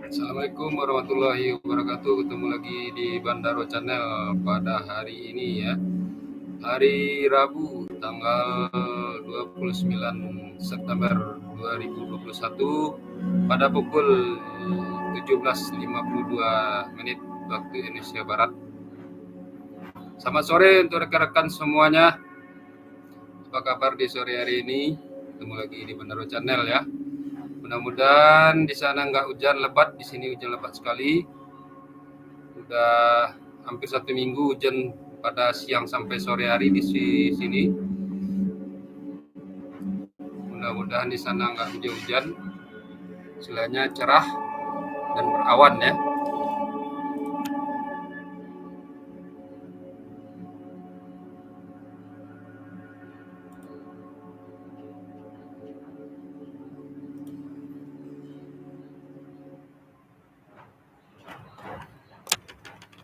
Assalamualaikum warahmatullahi wabarakatuh. Ketemu lagi di Bandaro Channel pada hari ini ya. Hari Rabu tanggal 29 September 2021 pada pukul 17.52 waktu Indonesia Barat. Selamat sore untuk rekan-rekan semuanya. Apa kabar di sore hari ini? Ketemu lagi di Bandaro Channel ya. Mudah-mudahan di sana nggak hujan lebat, di sini hujan lebat sekali. Udah hampir 1 minggu hujan pada siang sampai sore hari di sini. Mudah-mudahan di sana nggak hujan-hujan, istilahnya cerah dan berawan ya.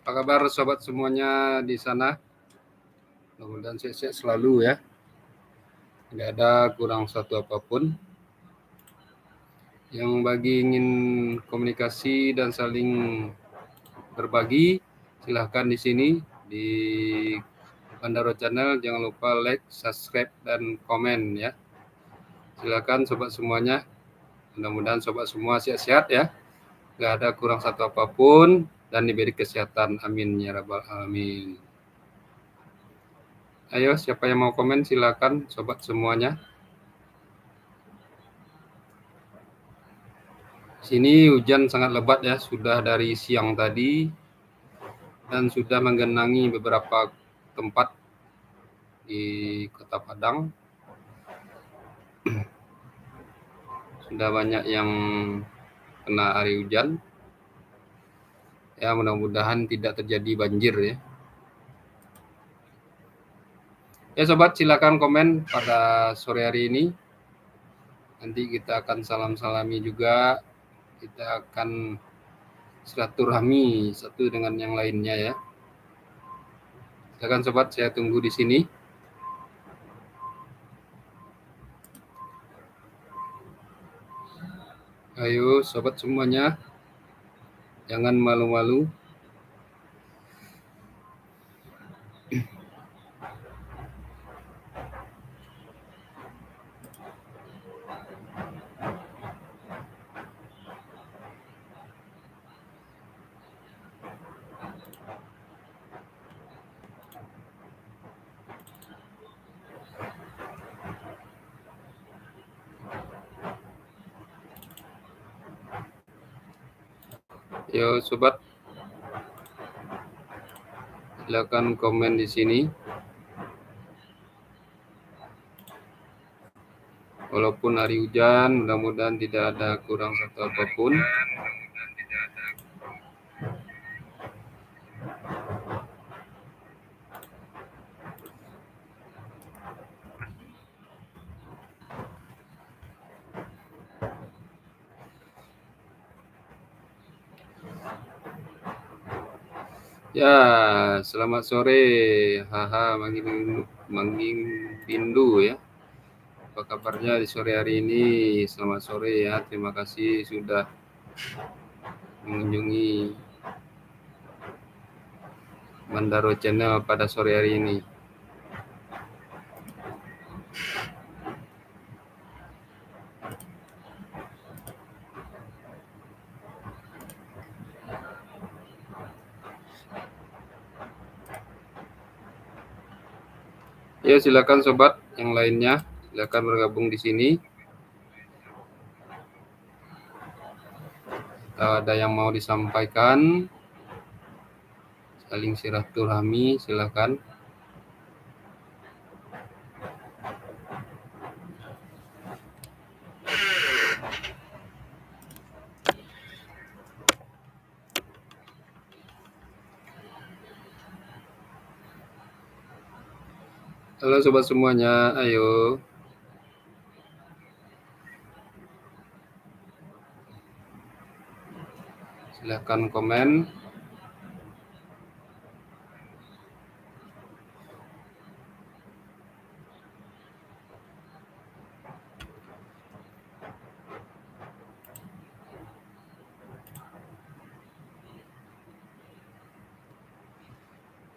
Apa kabar sobat semuanya di sana? Mudah-mudahan sehat-sehat selalu ya. Tidak ada kurang satu apapun. Yang bagi ingin komunikasi dan saling berbagi, silahkan di sini di Bandaro Channel. Jangan lupa like, subscribe, dan komen ya. Silakan sobat semuanya. Mudah-mudahan sobat semua sehat-sehat ya. Gak ada kurang satu apapun dan diberi kesehatan. Amin ya rabbal alamin. Ayo, siapa yang mau komen silakan sobat semuanya. Sini hujan sangat lebat ya, sudah dari siang tadi dan sudah menggenangi beberapa tempat di Kota Padang. Sudah banyak yang kena air hujan. Ya, mudah-mudahan tidak terjadi banjir ya. Ya sobat, silakan komen pada sore hari ini. Nanti kita akan salam-salami juga. Kita akan silaturahmi satu dengan yang lainnya ya. Silakan sobat, saya tunggu di sini. Ayo sobat semuanya, jangan malu-malu. Yo sobat, silakan komen di sini. Walaupun hari hujan, mudah-mudahan tidak ada kurang satu apapun. Ya, selamat sore. Haha, Mangging Bindu ya. Apa kabarnya di sore hari ini? Selamat sore ya. Terima kasih sudah mengunjungi Bandaro Channel pada sore hari ini. Ya, silakan sobat yang lainnya, silakan bergabung di sini. Ada yang mau disampaikan, saling silaturahmi, silakan. Halo sobat semuanya, ayo. Silakan komen.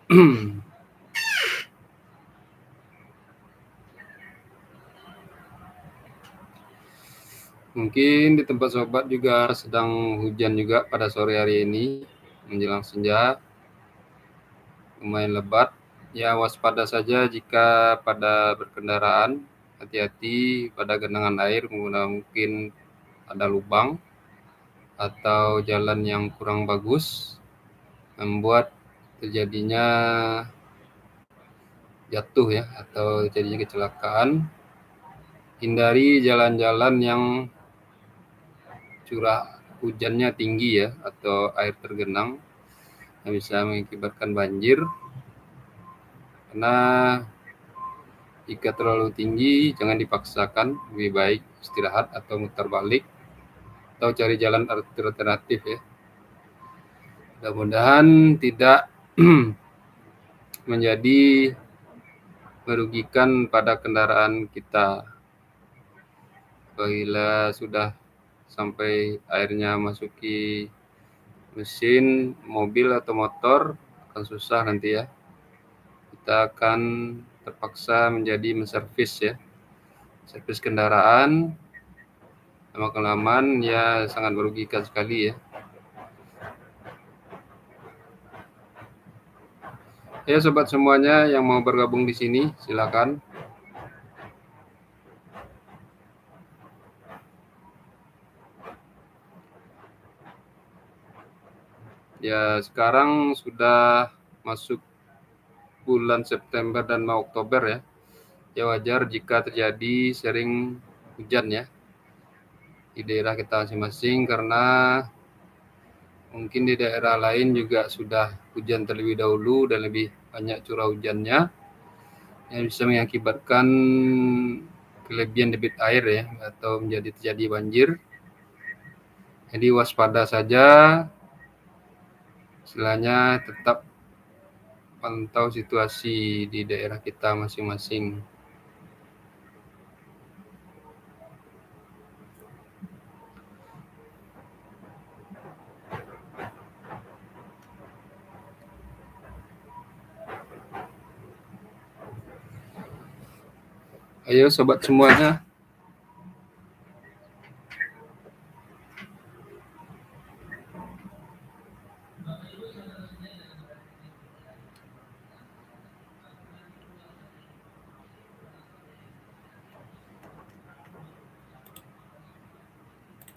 Mungkin di tempat sobat juga sedang hujan juga pada sore hari ini menjelang senja, lumayan lebat. Ya waspada saja jika pada berkendaraan, hati-hati pada genangan air, mungkin ada lubang atau jalan yang kurang bagus, membuat terjadinya jatuh ya atau terjadinya kecelakaan. Hindari jalan-jalan yang curah hujannya tinggi ya atau air tergenang yang bisa mengakibatkan banjir, karena jika terlalu tinggi jangan dipaksakan, lebih baik istirahat atau mutar balik atau cari jalan alternatif ya. Mudah-mudahan tidak menjadi merugikan pada kendaraan kita. Apabila sudah sampai airnya masuki mesin mobil atau motor, akan susah nanti ya. Kita akan terpaksa menjadi menservis ya, servis kendaraan, lama-kelamaan ya sangat merugikan sekali ya. Ya sobat semuanya yang mau bergabung di sini silakan. Ya sekarang sudah masuk bulan September dan mau Oktober ya. Ya wajar jika terjadi sering hujan ya di daerah kita masing-masing, karena mungkin di daerah lain juga sudah hujan terlebih dahulu dan lebih banyak curah hujannya yang bisa mengakibatkan kelebihan debit air ya atau menjadi terjadi banjir. Jadi waspada saja, istilahnya tetap pantau situasi di daerah kita masing-masing. Ayo sobat semuanya.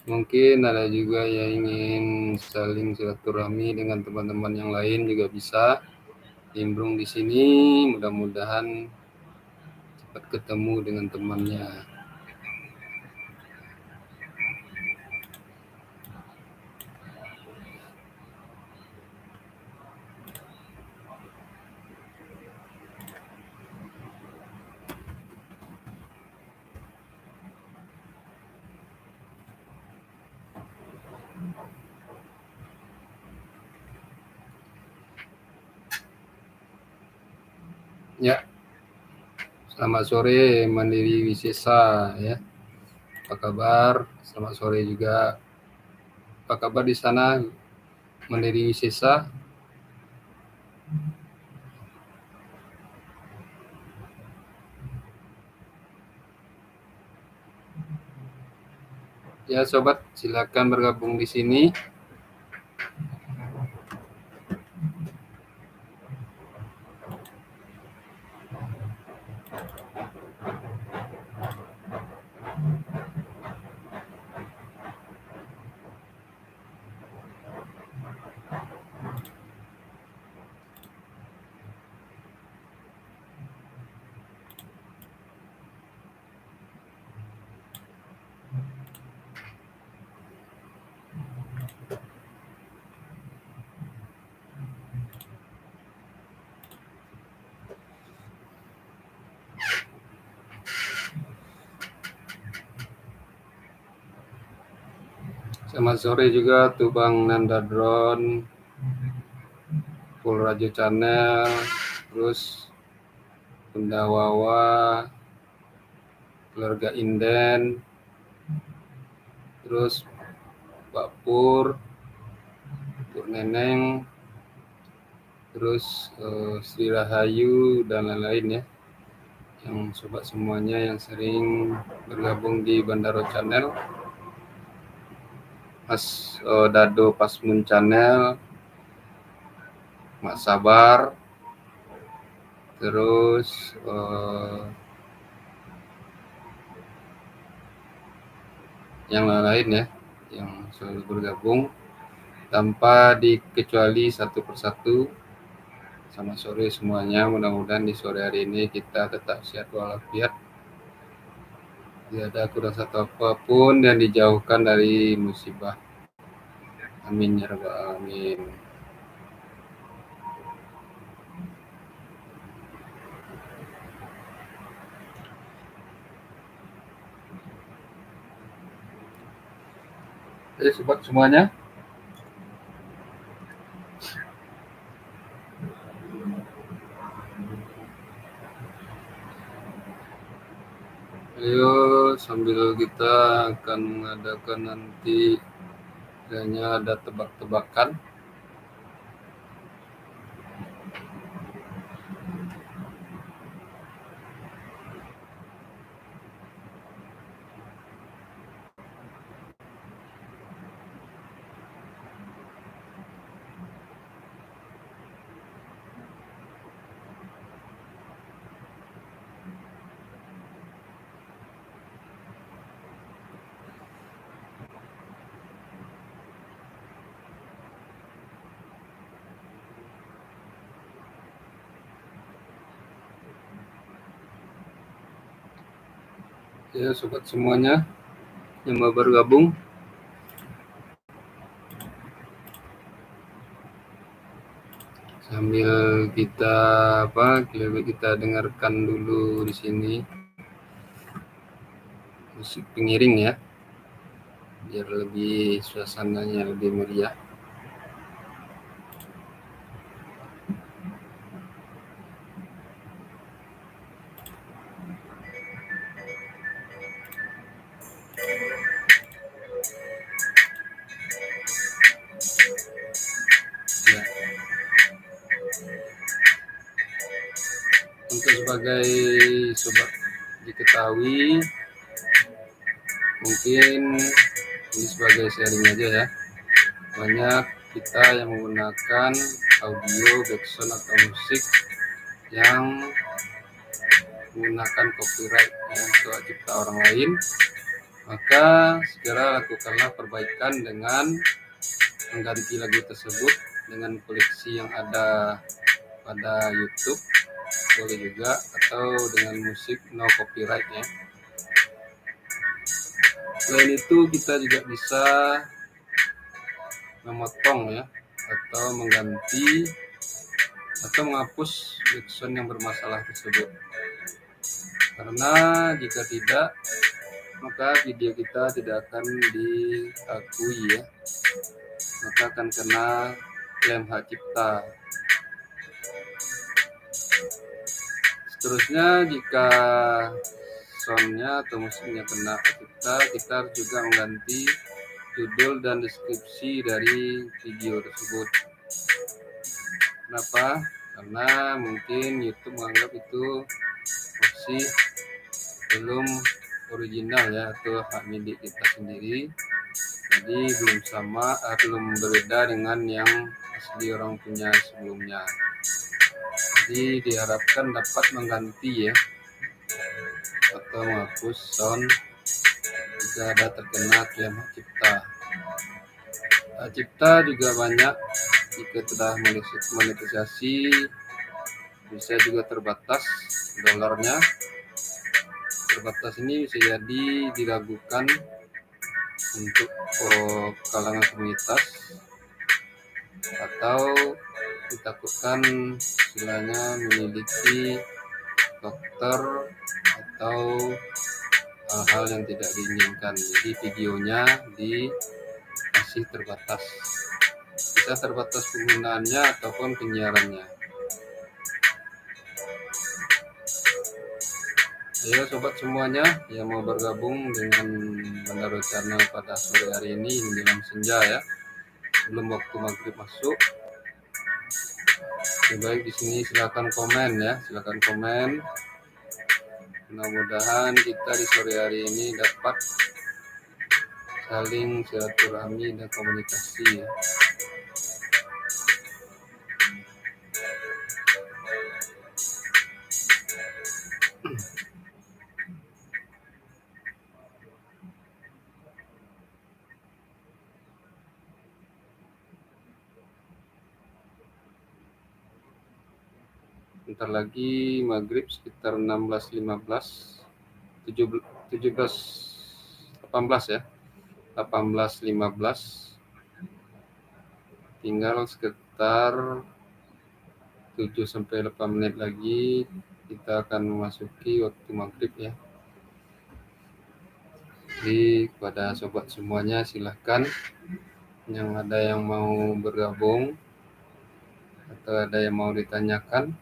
Mungkin ada juga yang ingin saling silaturahmi dengan teman-teman yang lain juga bisa nimbrung di sini. Mudah-mudahan cepat ketemu dengan temannya. Ya, selamat sore Mandiri Wisesa ya. Apa kabar? Selamat sore juga. Apa kabar di sana Mandiri Wisesa? Ya sobat, silakan bergabung di sini. Selamat sore juga tuh Bang Nanda Drone, Full Radio Channel, terus Bunda Wawa, keluarga Inden, terus Pak Pur, Neneng, terus Sri Rahayu dan lain-lain ya, yang sobat semuanya yang sering bergabung di Bandaro Channel, Mas Dado Pasmun Channel, Mak Sabar, terus yang lain-lain ya, yang selalu bergabung tanpa dikecuali satu persatu. Selamat sore semuanya, mudah-mudahan di sore hari ini kita tetap sehat walafiat, tidak ada kurang satu apapun, dan dijauhkan dari musibah. Amin ya rabbal alamin. Sobat semuanya, ayo sambil kita akan mengadakan nanti kayaknya ada tebak-tebakan. Ya sobat semuanya yang mau bergabung, sambil kita dengarkan dulu di sini musik pengiring ya, biar lebih suasananya lebih meriah. Ya. Untuk sebagai sobat diketahui, mungkin ini sebagai sharing aja ya, banyak kita yang menggunakan audio background atau musik yang menggunakan copyright untuk cipta orang lain, maka segera lakukanlah perbaikan dengan mengganti lagu tersebut dengan koleksi yang ada pada YouTube, boleh juga, atau dengan musik no copyright ya. Selain itu kita juga bisa memotong ya, atau mengganti atau menghapus background yang bermasalah tersebut, karena jika tidak maka video kita tidak akan diakui ya, maka akan kena klaim hak cipta. Seterusnya, jika soundnya atau musiknya kena hak cipta, kita harus juga mengganti judul dan deskripsi dari video tersebut. Kenapa? Karena mungkin YouTube menganggap itu masih belum original ya, atau hak milik kita sendiri, jadi belum berbeda dengan yang asli orang punya sebelumnya. Jadi diharapkan dapat mengganti ya, atau menghapus sound jika ada terkena klaim hak cipta. Hak cipta juga banyak, jika telah monetisasi bisa juga terbatas dolarnya. Terbatas ini bisa jadi diragukan untuk kalangan komunitas, atau ditakutkan istilahnya memiliki faktor atau hal-hal yang tidak diinginkan. Jadi videonya masih terbatas, bisa terbatas penggunaannya ataupun penyiarannya. Ya sobat semuanya yang mau bergabung dengan Bandaro Channel pada sore hari ini menjelang senja ya, sebelum waktu maghrib masuk, Oke, baik, di sini silakan komen ya, silakan komen. Mudah-mudahan kita di sore hari ini dapat saling silaturahmi dan komunikasi ya. Bentar lagi maghrib sekitar 16.15, 17, 18 ya, 18.15. Tinggal sekitar 7-8 menit lagi kita akan memasuki waktu maghrib ya. Jadi kepada sobat semuanya silahkan yang ada yang mau bergabung atau ada yang mau ditanyakan.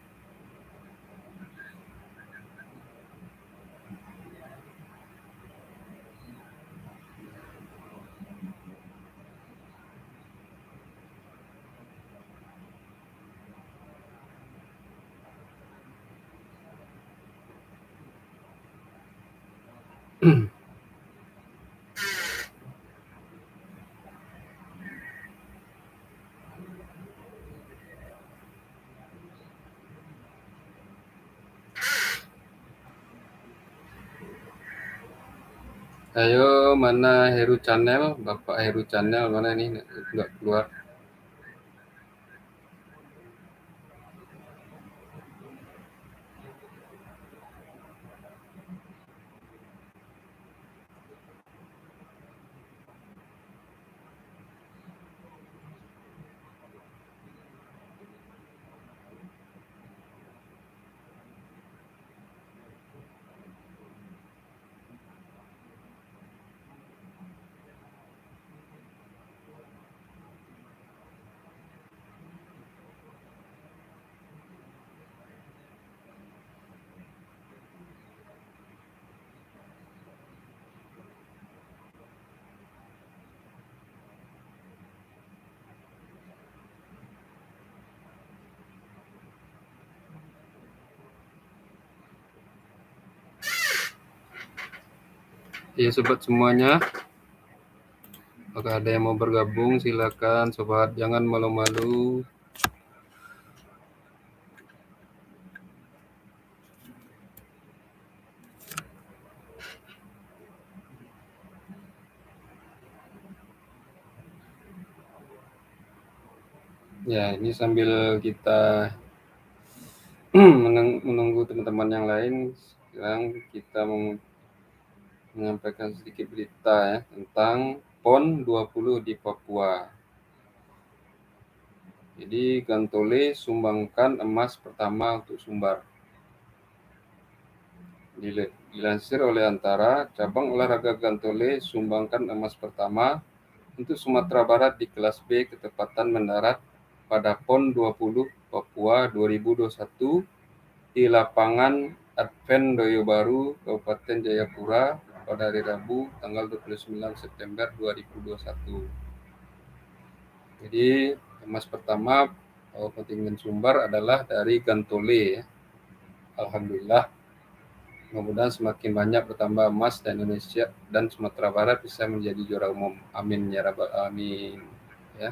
Ayo, mana Heru Channel, Bapak Heru Channel mana nih, nggak keluar. Ya sobat semuanya, apakah ada yang mau bergabung? Silakan sobat, jangan malu-malu. Ya, ini sambil kita menunggu teman-teman yang lain, sekarang kita menyampaikan sedikit berita ya tentang PON 20 di Papua. Jadi Gantole sumbangkan emas pertama untuk Sumbar. Dilansir oleh Antara, cabang olahraga Gantole sumbangkan emas pertama untuk Sumatera Barat di kelas B ketepatan mendarat pada PON 20 Papua 2021 di lapangan Advent Doyobaru, Kabupaten Jayapura pada hari Rabu tanggal 29 September 2021. Jadi emas pertama kontingen Sumbar adalah dari Gantole ya. Alhamdulillah, mudah-mudahan semakin banyak bertambah emas dan Indonesia dan Sumatera Barat bisa menjadi juara umum. Amin ya rabbal alamin ya.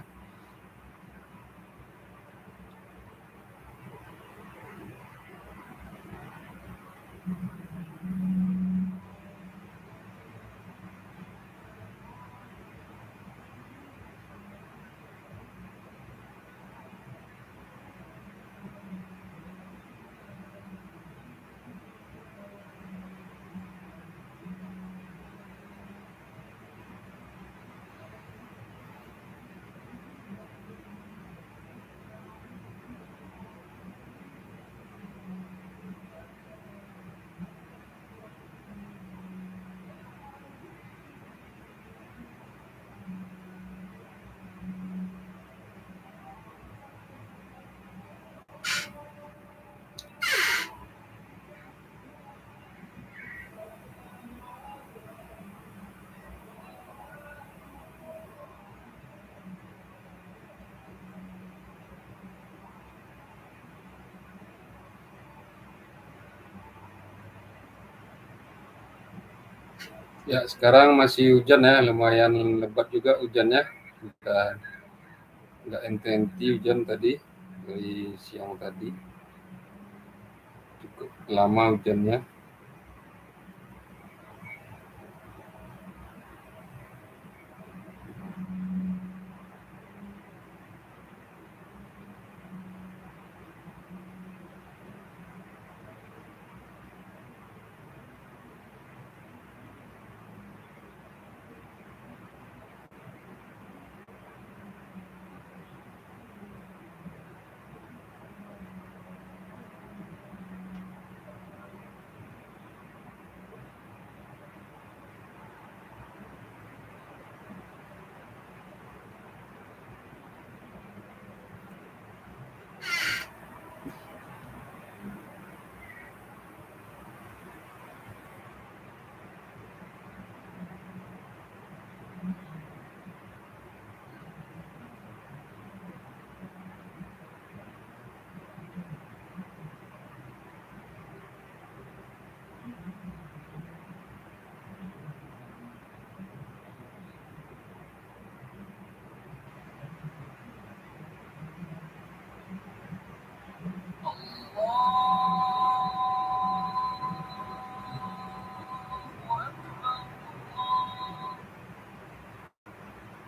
Ya, sekarang masih hujan ya, lumayan lebat juga hujannya. Nggak enti-enti hujan tadi, dari siang tadi. Cukup lama hujannya.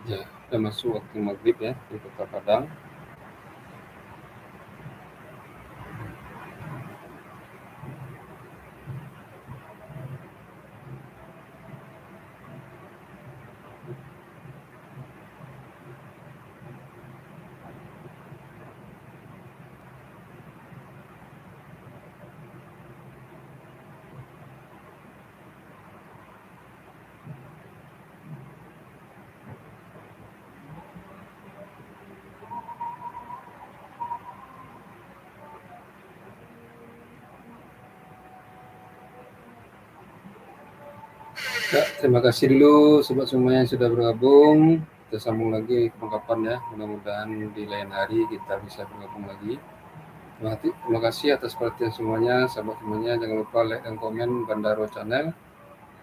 Ya, udah masuk waktu maghrib ya di Kota Padang. Ya, terima kasih dulu sobat semua yang sudah bergabung. Kita sambung lagi kapan ya. Mudah-mudahan di lain hari kita bisa bergabung lagi. Terima kasih atas perhatian semuanya, sahabat semuanya. Jangan lupa like dan komen Bandaro Channel.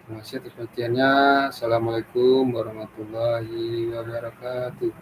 Terima kasih atas perhatiannya. Assalamualaikum warahmatullahi wabarakatuh.